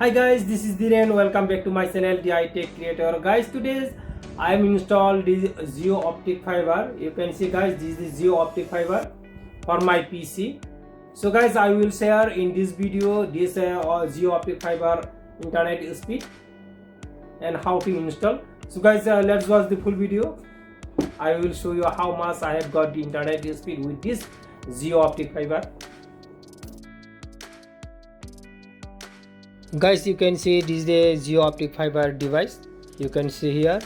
Hi guys, this is Dhiren. Welcome back to my channel DI Tech Creator. Guys, today I am installed this Geo optic fiber. You can see guys, this is Geo optic fiber for my PC. So guys, I will share in this video this Geo optic fiber internet speed and how to install. So guys, let's watch the full video. I will show you how much I have got the internet speed with this Geo optic fiber. Guys, you can see this is the Geo optic fiber device. You can see here.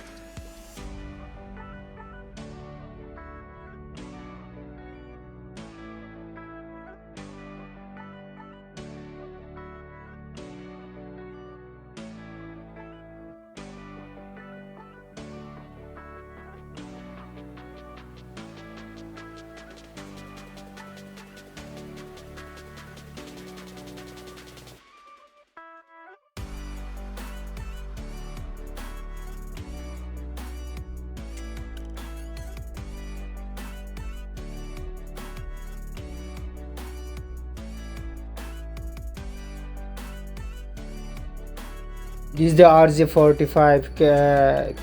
This is the RJ45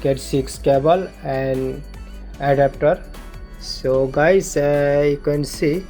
Cat6 cable and adapter. So guys, you can see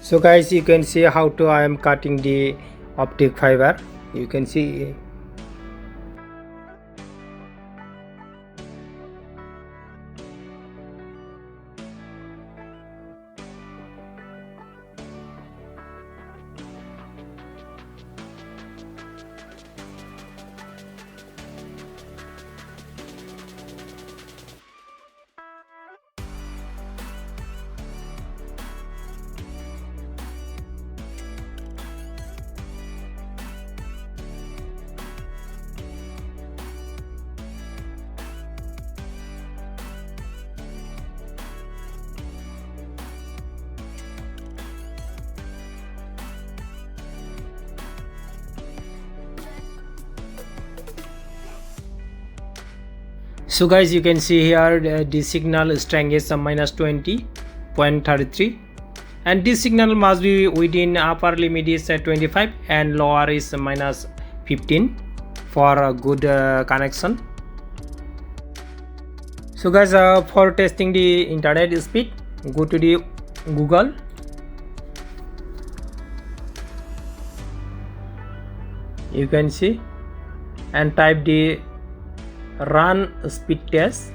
so guys, you can see how to I am cutting the optic fiber. You can see so guys, you can see here the signal strength is minus 20.33 and this signal must be within upper limit is 25 and lower is minus 15 for a good connection. So guys, for testing the internet speed, go to the Google. You can see and type the run speed test,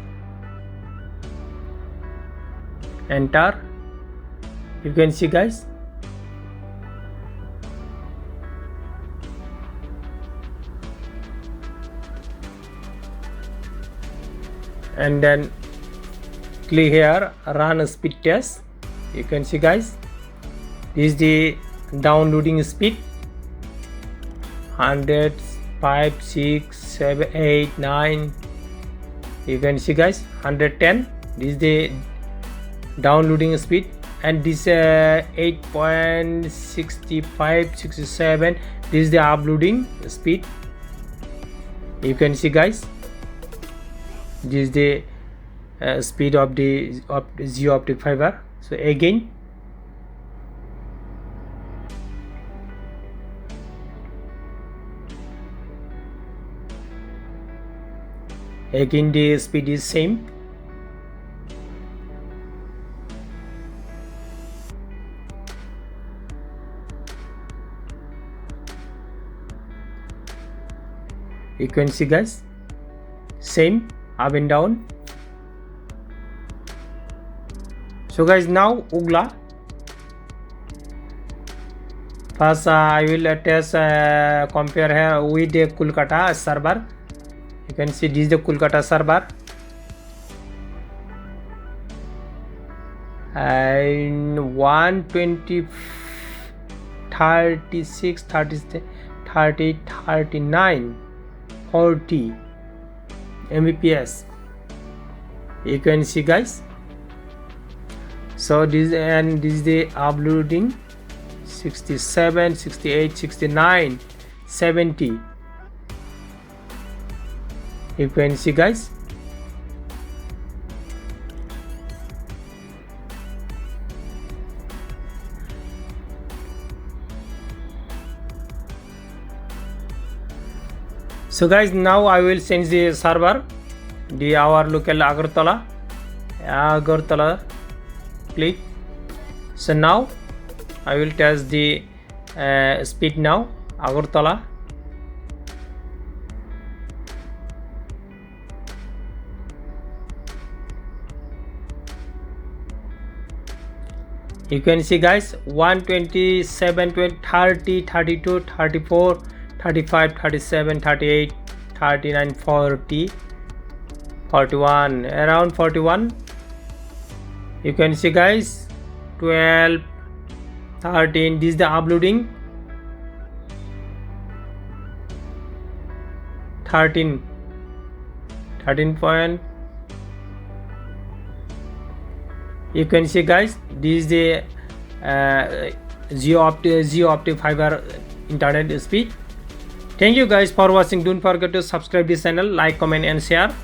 enter. You can see guys, and then click here run speed test. You can see guys, this is the downloading speed 100, 5, 6, 7, 8, 9. You can see guys 110. This is the downloading speed, and this 8.65, 67. This is the uploading speed. You can see guys, this is the speed of the Jio optic fiber. So again the speed is same. You can see guys, same up and down. So guys, now Ugla. First I will test compare here with the Kolkata server. You can see this is the Kolkata server, and 120, 36, 30, 39, 40 Mbps. You can see guys. So this is the uploading 67, 68, 69, 70. You can see guys. So guys, now I will change the server, our local Agartala. Click. So now I will test the speed now Agartala. You can see guys 127, 20, 30, 32, 34, 35, 37, 38, 39, 40, 41, around 41. You can see guys 12, 13. This is the uploading 13 point. You can see guys, this is the Jio optic fiber internet speed. Thank you guys for watching. Don't forget to subscribe this channel, like, comment and share.